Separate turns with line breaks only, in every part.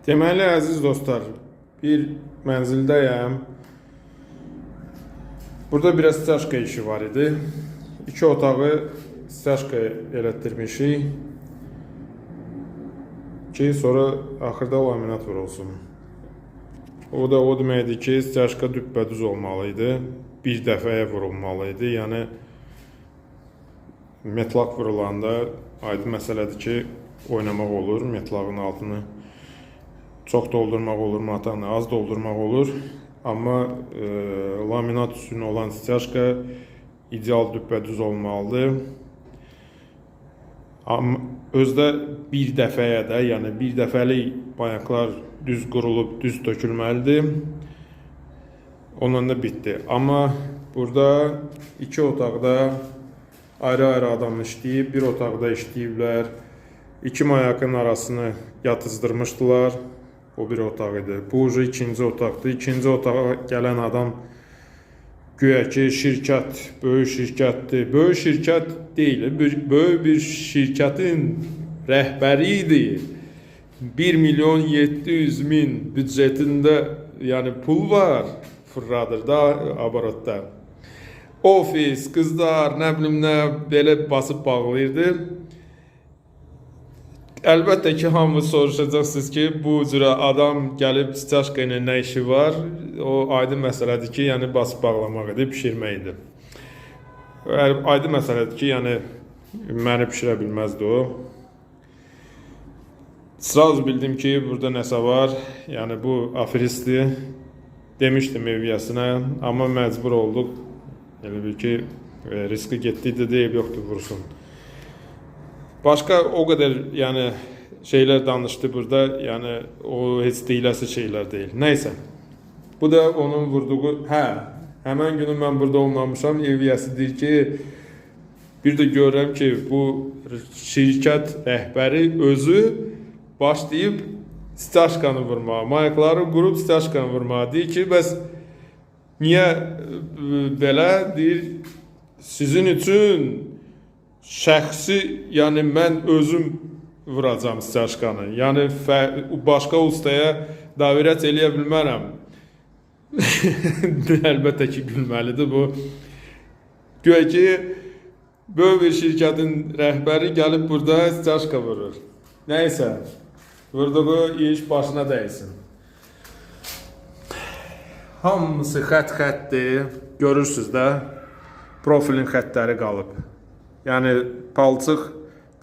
Deməli, əziz dostlar, bir mənzildəyəm. Burada biraz styaşka işi var idi. 2 otağı styaşka elətdirmişik ki, sonra axırda laminat vurulsun. O da o deməkdir ki, styaşka düppədüz olmalıydı. Bir dəfəyə vurulmalıydı. Yəni, metlaq vurulanda aydın məsələdir ki, oynamaq olur. Metlağın altını çox doldurmaq olur, matanı az doldurmaq olur. Amma laminat üstünə olan styaşka ideal düppədüz olmalıdır. Amma özdə bir dəfəyə də, yəni bir dəfəlik bayaqlar düz qurulub, düz tökülməlidir. Onunla da bitdi. Amma burada 2 otaqda ayrı-ayrı adam işləyib, bir otaqda işləyiblər. 2 mayakın arasını yatızdırmışdılar. O bir otaq idi. Bu ucu ikinci otaqdır. İkinci otağa gələn adam güya ki, şirkət, böyük şirkətdir. Böyük şirkət deyil, böyük bir şirkətin rəhbəri idi. 1.700.000 büdcetində yəni pul var, fırladır da abaratda. Ofis, qızlar, nə bilim nə belə basıb bağlayırdı. Əlbəttə ki, hamı soruşacaqsınız ki, bu cürə adam gəlib styaşka ilə nə işi var? O aydın məsələdir ki, yəni basıb bağlamaq idi, pişirmək idi. Aydın məsələdir ki, yəni məni pişirə bilməzdi o. Sraz bildim ki, burada nəsə var. Yəni bu aferistdir. Demişdim evliyasinə, amma məcbur olduq. Yəni bir ki, riski getdiydi deyib yoxdur, vursun. Başqa o qədər yəni şeylər danışdı burada, yəni o heç deyiləsi şeylər deyil. Nəysə. Bu da onun vurduğu, həmən günü mən burada olmamışam, evliyəsi deyir ki, bir də görürəm ki, bu şirkət rəhbəri özü başlayıb styaşkanı vurmağa, mayakları qurub styaşkanı vurmağa. Deyir ki, bəs niyə belə deyir, sizin üçün şəxsi, yəni mən özüm vuracam styaşkanı. Yəni başqa ustaya davirət eləyə bilmərəm. Əlbəttə ki, gülməlidir bu. Güya ki, böyük bir şirkətin rəhbəri gəlib burada styaşka vurur. Nəysə, vurduğu iş başına dəysin. Hamısı xət-xətdir. Görürsünüz də, profilin xətləri qalıb. Yəni, palçıq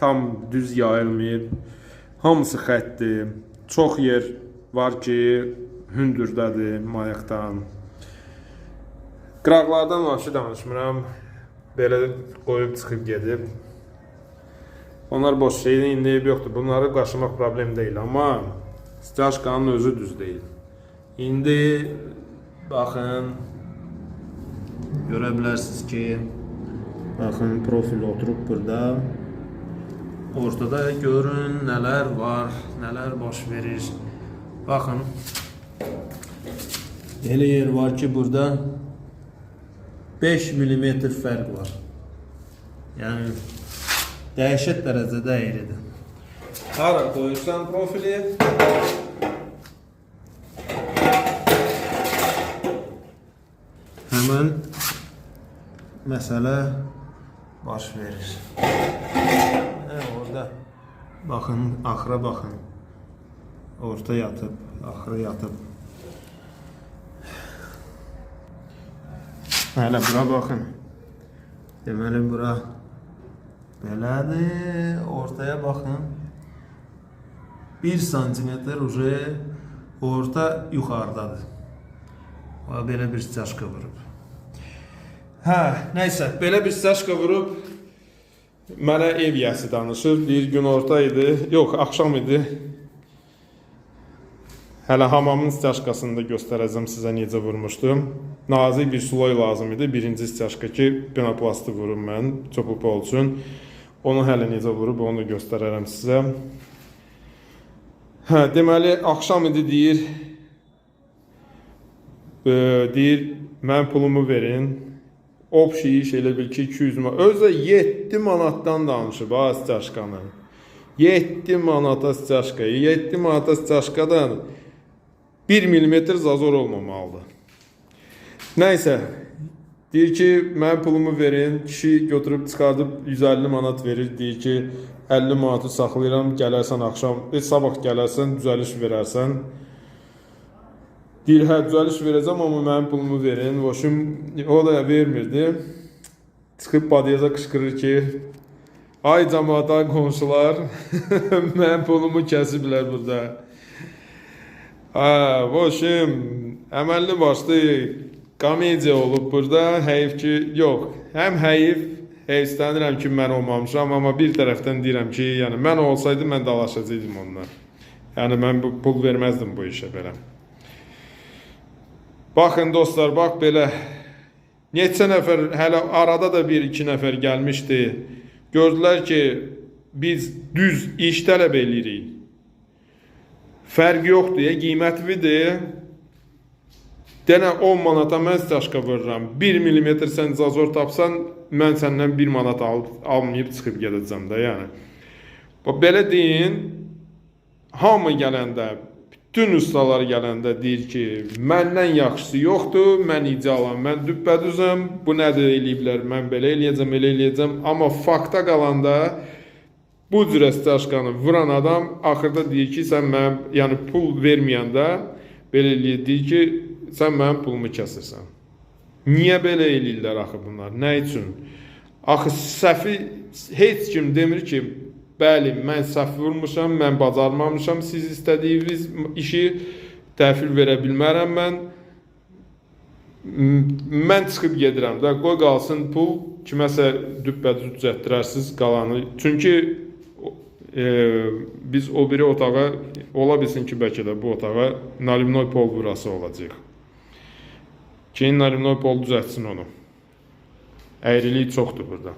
tam düz yayılmayıb. Hamısı xətdir. Çox yer var ki, hündürdədir mayaqdan. Qıraqlardan vəbşi danışmıram. Belə qoyub çıxıb gedib. Onlar boş şeydə indi yoxdur. Bunları qaşımaq problem deyil. Amma styaşkanın özü düz deyil. İndi baxın, görə bilərsiniz ki, baxın, profil oturub burada. Ortada görün nələr var, nələr baş verir. Baxın. Elə yer var ki, burada 5 mm fərq var. Yəni, dəhşət dərəcədə əyridir. Hara qoyursan profili? Həmən məsələ baş verir. Orada baxın, axıra baxın. Orta yatıb, axıra yatıb. Hələ bura baxın. Deməli bura belədir. Ortaya baxın. 1 santimetr orta yuxarıdadır. Belə bir styaşka vurub. Nəysə, belə bir styaşka vurub. Mənə ev yəsi danışır. Bir gün orta idi. Yox, axşam idi. Hələ hamamın styaşkasını da göstərəcəm sizə necə vurmuşdum. Nazik bir suloy lazım idi. Birinci styaşka ki, penoplastı vurum mən, çopupa olsun. Onu hələ necə vurub, onu da göstərərəm sizə. Deməli, axşam idi deyir. Deyir, mən pulumu verin. Opşi iş elə bil ki, 200 manat. Özə 7 manatdan danışıb, styaşkanı. 7 manata styaşka. 7 manata styaşkadan 1 mm zazor olmamalıdır. Neyse. Deyir ki, mən pulumu verin. Kişi götürüb çıxardıb 150 manat verir. Deyir ki, 50 manatı saxlayıram. Gələrsən axşam, sabah gələrsən, düzəliş verərsən. Deyir, hə, düzəliş verəcəm, amma mənim pulumu verin. O da vermirdi. Çıxıb badyaza qışqırır ki, ay cəmaata, qonşular, mənim pulumu kəsiblər burada. Əməlli başlı komediya olub burada. Heyif ki, yox. Həm heyfslənirəm ki, mən olmamışam, amma bir tərəfdən deyirəm ki, yəni mən olsaydım, mən dalaşacaqdım ondan. Yəni mən pul verməzdim bu işə belə. Baxın dostlar, bax belə. Neçə nəfər, hələ arada da 1-2 nəfər gəlmişdi. Gördülər ki, biz düz iş tələb edirik. Fərq yoxdur, qiymətlidir. Denə 10 manata mən styaşka vururam. 1 mm sən zazor tapsan, mən səndən 1 manat almayıb çıxıb gedəcəm də, yəni. Belə deyin, hamı gələndə, bütün ustalar gələndə deyir ki, məndən yaxşısı yoxdur, mən idealam, mən düppədüzəm, bu nədir eləyiblər, mən belə eləyəcəm, elə eləyəcəm. Amma fakta qalanda, bu cürə styaşkanı vuran adam axırda deyir ki, sən mənim, yəni pul verməyəndə, belə eləyir, deyir ki, sən mənim pulumu kəsirsən. Niyə belə eləyirlər axı bunlar? Nə üçün? Axı səhvi heç kim demir ki, bəli, mən səhv vurmuşam, mən bacarmamışam, siz istədiyiniz işi təhvil verə bilmərəm mən. Mən çıxıb gedirəm də, qoy qalsın pul, kiməsə düppədüz düzəltdirərsiniz qalanı. Çünki biz o biri otağa, ola bilsin ki, bəlkə də bu otağa nalimnoy pol burası olacaq. Ki, nalimnoy pol düzəltsin onu. Əyrilik çoxdur burada.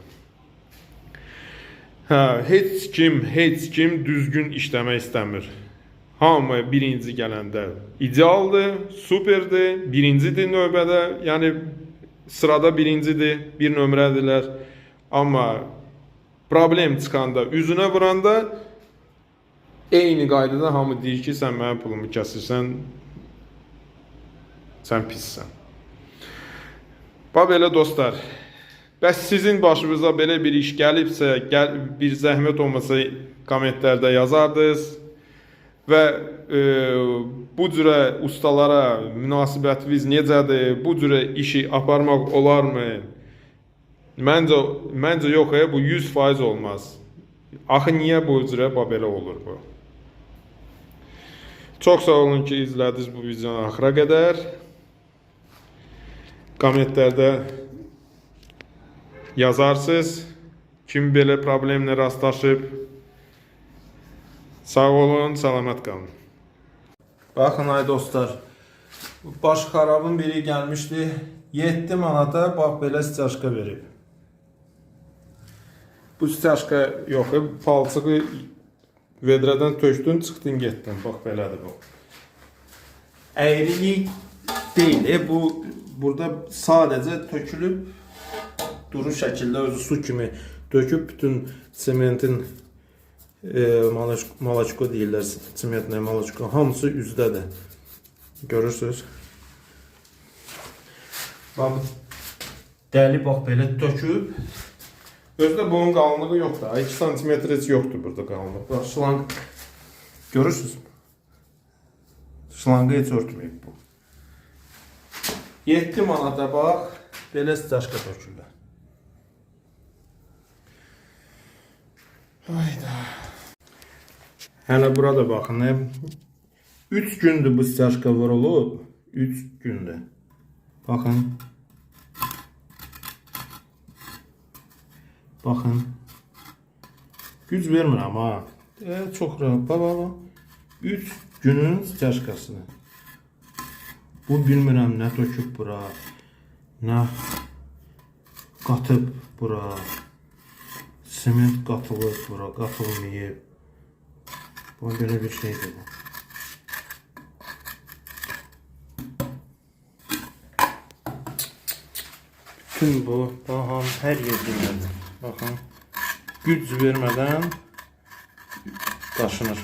Heç kim düzgün işləmək istəmir. Hamı birinci gələndə idealdır, superdir, birincidir növbədə, yəni sırada birincidir, bir nömrədirlər. Amma problem çıxanda, üzünə vuranda eyni qaydada hamı deyir ki, sən mənim pulumu kəsirsən, sən pissən. Belə dostlar, bəs sizin başınıza belə bir iş gəlibsə, bir zəhmət olmasa kommentlərdə yazardınız və bu cürə ustalara münasibətiniz necədir, bu cürə işi aparmaq olarmı? Məncə yox, bu 100% olmaz. Axı niyə bu cürə belə olur bu? Çox sağ olun ki, izlədiniz bu videonu axıra qədər. Kommentlərdə yazarsınız, kim belə problemlə rastlaşıb. Sağ olun, salamat qalın. Baxın ay dostlar, baş xarabın biri gəlmişdi, 7 manata bax belə styaşka verib. Bu styaşka yox, palçığı vedrədən tökdün, çıxdın, getdin, bax belədir bu. Əyrilik deyil, bu burada sadəcə tökülüb, duru şəkildə özü su kimi döküb, bütün sementin malaçko deyirlər, sementlə malaçko, hamısı üzdədir. Görürsünüz. Dəli bax belə döküb. Özdə bunun qalınlığı yoxdur. 2 cm heç yoxdur burada qalınlıq. Bax, şlanq görürsünüz. Şlanqı heç örtməyib bu. 7 manata bax, belə styaşka tökürlər. Hayda. Hələ burada baxın. 3 gündür bu styaşka vurulub. 3 gündür. Baxın. Baxın. Güc vermirəm ha. Çox rahat. Bax. 3 günün styaşkasını. Bu bilmirəm nə töküb bura, nə qatıb bura, sement qatılıb bura, qatılmayıb. Bu belə bir şeydir bu. Bütün bu, baxın, hər yer dinlədir. Baxın, güc vermədən daşınır.